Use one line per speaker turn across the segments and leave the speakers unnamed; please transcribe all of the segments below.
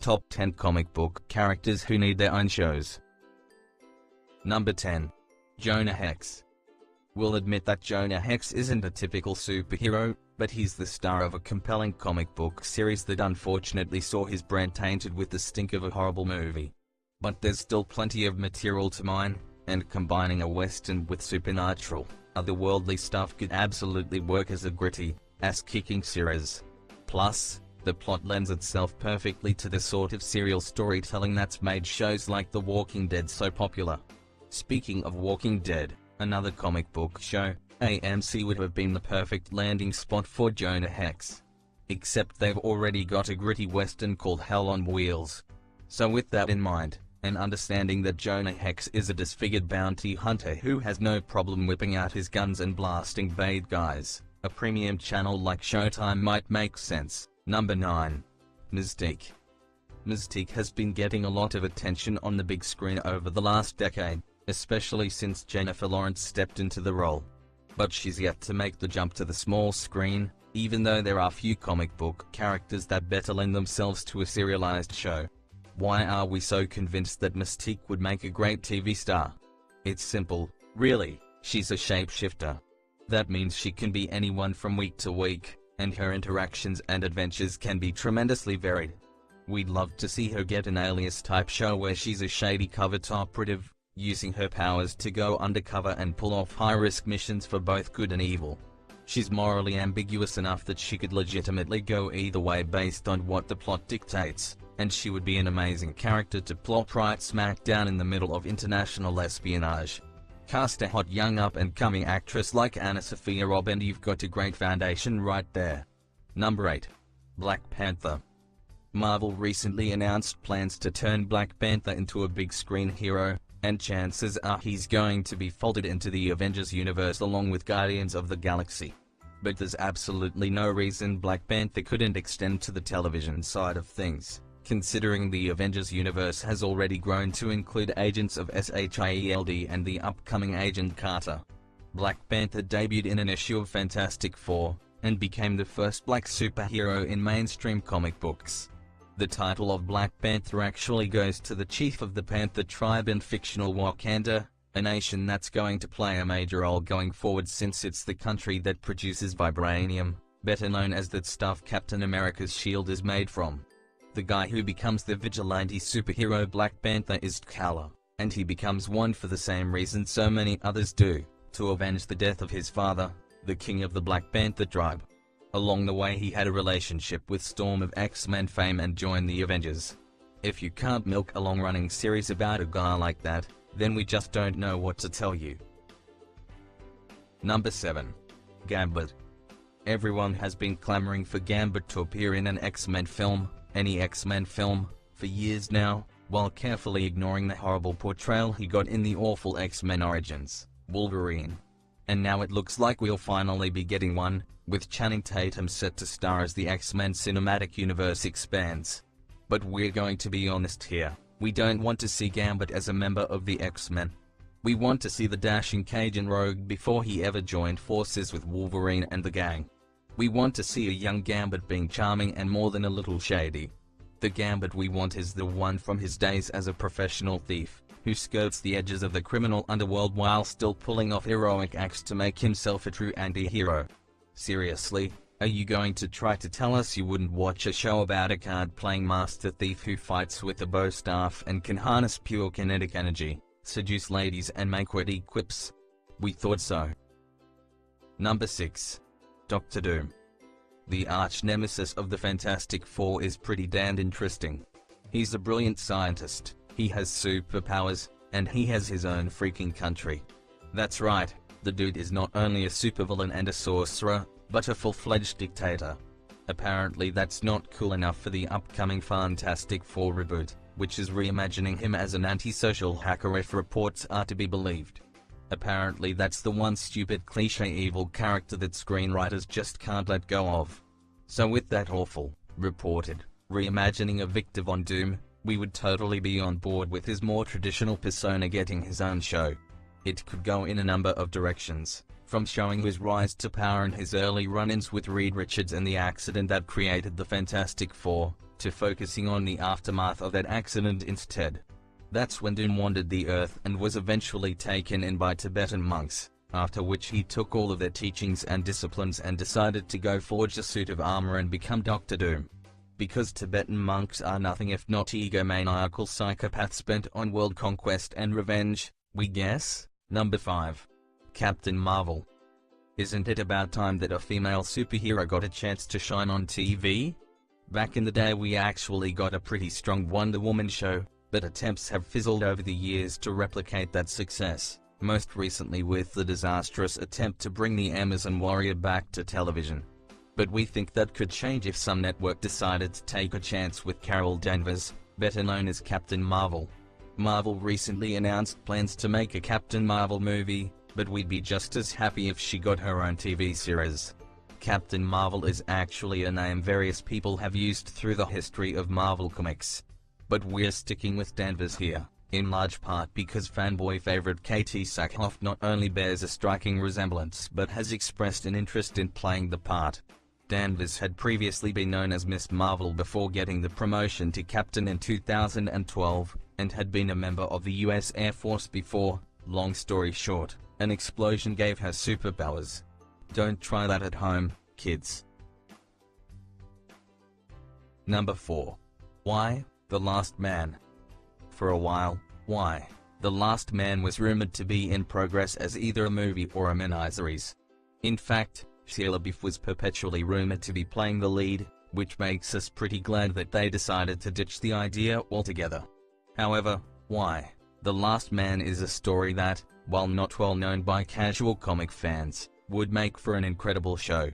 Top 10 comic book characters who need their own shows. Number 10. Jonah Hex. We'll admit that Jonah Hex isn't a typical superhero, but he's the star of a compelling comic book series that unfortunately saw his brand tainted with the stink of a horrible movie. But there's still plenty of material to mine, and combining a western with supernatural, otherworldly stuff could absolutely work as a gritty, ass-kicking series. Plus, the plot lends itself perfectly to the sort of serial storytelling that's made shows like The Walking Dead so popular. Speaking of Walking Dead, another comic book show, AMC would have been the perfect landing spot for Jonah Hex. Except they've already got a gritty western called Hell on Wheels. So with that in mind, and understanding that Jonah Hex is a disfigured bounty hunter who has no problem whipping out his guns and blasting bad guys, a premium channel like Showtime might make sense. Number 9. Mystique. Mystique has been getting a lot of attention on the big screen over the last decade, especially since Jennifer Lawrence stepped into the role. But she's yet to make the jump to the small screen, even though there are few comic book characters that better lend themselves to a serialized show. Why are we so convinced that Mystique would make a great TV star? It's simple, really. She's a shapeshifter. That means she can be anyone from week to week, and her interactions and adventures can be tremendously varied. We'd love to see her get an Alias-type show where she's a shady covert operative, using her powers to go undercover and pull off high-risk missions for both good and evil. She's morally ambiguous enough that she could legitimately go either way based on what the plot dictates, and she would be an amazing character to plop right smack down in the middle of international espionage. Cast a hot young up-and-coming actress like Anna Sophia Robb and you've got a great foundation right there. Number 8. Black Panther. Marvel recently announced plans to turn Black Panther into a big-screen hero, and chances are he's going to be folded into the Avengers universe along with Guardians of the Galaxy. But there's absolutely no reason Black Panther couldn't extend to the television side of things, considering the Avengers universe has already grown to include Agents of S.H.I.E.L.D. and the upcoming Agent Carter. Black Panther debuted in an issue of Fantastic Four, and became the first black superhero in mainstream comic books. The title of Black Panther actually goes to the chief of the Panther tribe in fictional Wakanda, a nation that's going to play a major role going forward since it's the country that produces vibranium, better known as that stuff Captain America's shield is made from. The guy who becomes the vigilante superhero Black Panther is T'Challa, and he becomes one for the same reason so many others do, to avenge the death of his father, the king of the Black Panther tribe. Along the way he had a relationship with Storm of X-Men fame and joined the Avengers. If you can't milk a long-running series about a guy like that, then we just don't know what to tell you. Number 7. Gambit. Everyone has been clamoring for Gambit to appear in an X-Men film, any X-Men film, for years now, while carefully ignoring the horrible portrayal he got in the awful X-Men Origins, Wolverine. And now it looks like we'll finally be getting one, with Channing Tatum set to star as the X-Men cinematic universe expands. But we're going to be honest here, we don't want to see Gambit as a member of the X-Men. We want to see the dashing Cajun rogue before he ever joined forces with Wolverine and the gang. We want to see a young Gambit being charming and more than a little shady. The Gambit we want is the one from his days as a professional thief, who skirts the edges of the criminal underworld while still pulling off heroic acts to make himself a true anti-hero. Seriously, are you going to try to tell us you wouldn't watch a show about a card-playing master thief who fights with a bow staff and can harness pure kinetic energy, seduce ladies and make witty quips? We thought so. Number 6. Doctor Doom. The arch-nemesis of the Fantastic Four is pretty damned interesting. He's a brilliant scientist, he has superpowers, and he has his own freaking country. That's right, the dude is not only a supervillain and a sorcerer, but a full-fledged dictator. Apparently that's not cool enough for the upcoming Fantastic Four reboot, which is reimagining him as an antisocial hacker if reports are to be believed. Apparently that's the one stupid cliché evil character that screenwriters just can't let go of. So with that awful, reported, reimagining of Victor Von Doom, we would totally be on board with his more traditional persona getting his own show. It could go in a number of directions, from showing his rise to power and his early run-ins with Reed Richards and the accident that created the Fantastic Four, to focusing on the aftermath of that accident instead. That's when Doom wandered the earth and was eventually taken in by Tibetan monks, after which he took all of their teachings and disciplines and decided to go forge a suit of armor and become Dr. Doom. Because Tibetan monks are nothing if not egomaniacal psychopaths bent on world conquest and revenge, we guess? Number 5. Captain Marvel. Isn't it about time that a female superhero got a chance to shine on TV? Back in the day we actually got a pretty strong Wonder Woman show, but attempts have fizzled over the years to replicate that success, most recently with the disastrous attempt to bring the Amazon Warrior back to television. But we think that could change if some network decided to take a chance with Carol Danvers, better known as Captain Marvel. Marvel recently announced plans to make a Captain Marvel movie, but we'd be just as happy if she got her own TV series. Captain Marvel is actually a name various people have used through the history of Marvel Comics. But we're sticking with Danvers here, in large part because fanboy favorite Katie Sackhoff not only bears a striking resemblance but has expressed an interest in playing the part. Danvers had previously been known as Miss Marvel before getting the promotion to Captain in 2012, and had been a member of the US Air Force before. Long story short, an explosion gave her superpowers. Don't try that at home, kids. Number 4. Y, The Last Man. For a while, Y, The Last Man was rumored to be in progress as either a movie or a miniseries. In fact, Shia LaBeouf was perpetually rumored to be playing the lead, which makes us pretty glad that they decided to ditch the idea altogether. However, Y, The Last Man is a story that, while not well known by casual comic fans, would make for an incredible show.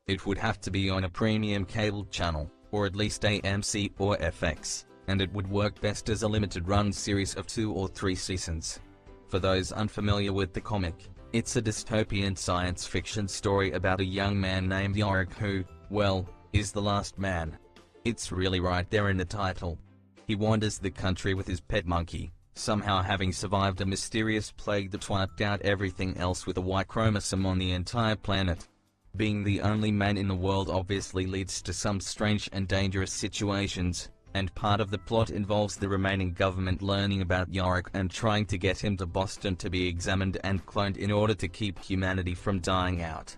It would have to be on a premium cable channel, or at least AMC or FX, and it would work best as a limited-run series of 2 or 3 seasons. For those unfamiliar with the comic, it's a dystopian science fiction story about a young man named Yorick who, well, is the last man. It's really right there in the title. He wanders the country with his pet monkey, somehow having survived a mysterious plague that wiped out everything else with a Y chromosome on the entire planet. Being the only man in the world obviously leads to some strange and dangerous situations, and part of the plot involves the remaining government learning about Yorick and trying to get him to Boston to be examined and cloned in order to keep humanity from dying out.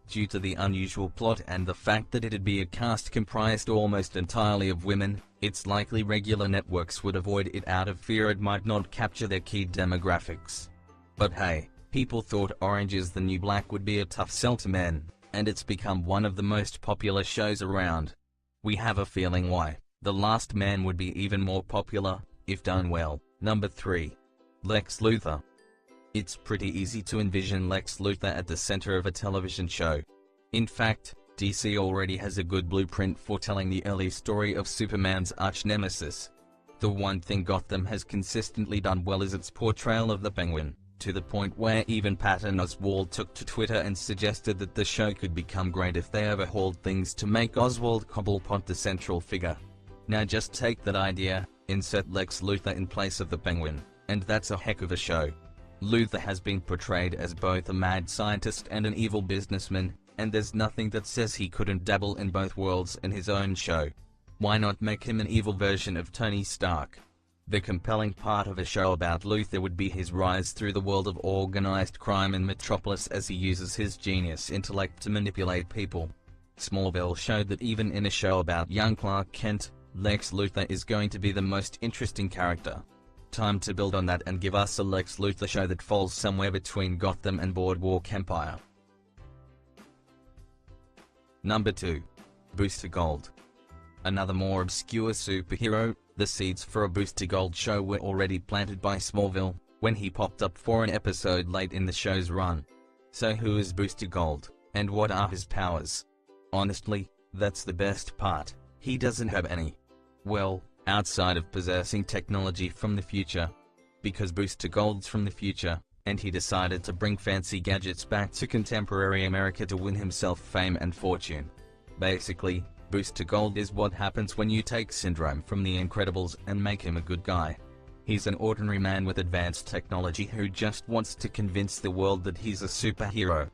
Due to the unusual plot and the fact that it'd be a cast comprised almost entirely of women, it's likely regular networks would avoid it out of fear it might not capture their key demographics. But hey, people thought Orange is the New Black would be a tough sell to men, and it's become one of the most popular shows around. We have a feeling why The Last Man would be even more popular, if done well. Number 3. Lex Luthor. It's pretty easy to envision Lex Luthor at the center of a television show. In fact, DC already has a good blueprint for telling the early story of Superman's arch-nemesis. The one thing Gotham has consistently done well is its portrayal of the Penguin, to the point where even Patton Oswalt took to Twitter and suggested that the show could become great if they overhauled things to make Oswald Cobblepot the central figure. Now just take that idea, insert Lex Luthor in place of the Penguin, and that's a heck of a show. Luthor has been portrayed as both a mad scientist and an evil businessman, and there's nothing that says he couldn't dabble in both worlds in his own show. Why not make him an evil version of Tony Stark? The compelling part of a show about Luthor would be his rise through the world of organized crime in Metropolis as he uses his genius intellect to manipulate people. Smallville showed that even in a show about young Clark Kent, Lex Luthor is going to be the most interesting character. Time to build on that and give us a Lex Luthor show that falls somewhere between Gotham and Boardwalk Empire. Number 2. Booster Gold. Another more obscure superhero. The seeds for a Booster Gold show were already planted by Smallville, when he popped up for an episode late in the show's run. So who is Booster Gold, and what are his powers? Honestly, that's the best part. He doesn't have any. Well, outside of possessing technology from the future. Because Booster Gold's from the future, and he decided to bring fancy gadgets back to contemporary America to win himself fame and fortune. Basically, Booster Gold is what happens when you take Syndrome from The Incredibles and make him a good guy. He's an ordinary man with advanced technology who just wants to convince the world that he's a superhero.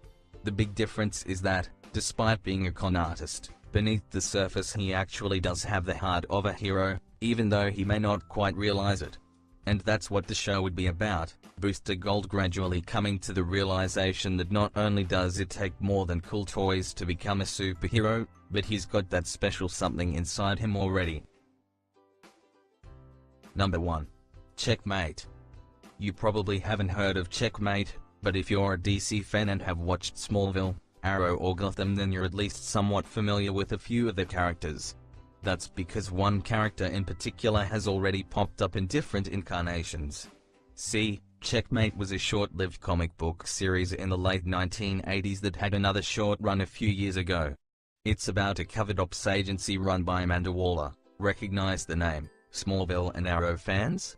The big difference is that, despite being a con artist, beneath the surface he actually does have the heart of a hero, even though he may not quite realize it. And that's what the show would be about, Booster Gold gradually coming to the realization that not only does it take more than cool toys to become a superhero, but he's got that special something inside him already. Number 1. Checkmate. You probably haven't heard of Checkmate, but if you're a DC fan and have watched Smallville, Arrow or Gotham, then you're at least somewhat familiar with a few of the characters. That's because one character in particular has already popped up in different incarnations. See, Checkmate was a short-lived comic book series in the late 1980s that had another short run a few years ago. It's about a covert ops agency run by Amanda Waller. Recognize the name, Smallville and Arrow fans?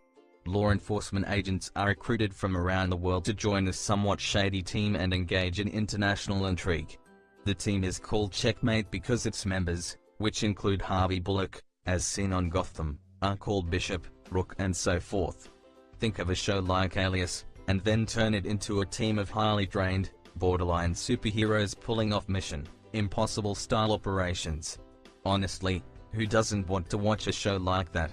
Law enforcement agents are recruited from around the world to join a somewhat shady team and engage in international intrigue. The team is called Checkmate because its members, which include Harvey Bullock, as seen on Gotham, are called Bishop, Rook and so forth. Think of a show like Alias, and then turn it into a team of highly trained, borderline superheroes pulling off Mission Impossible style operations. Honestly, who doesn't want to watch a show like that?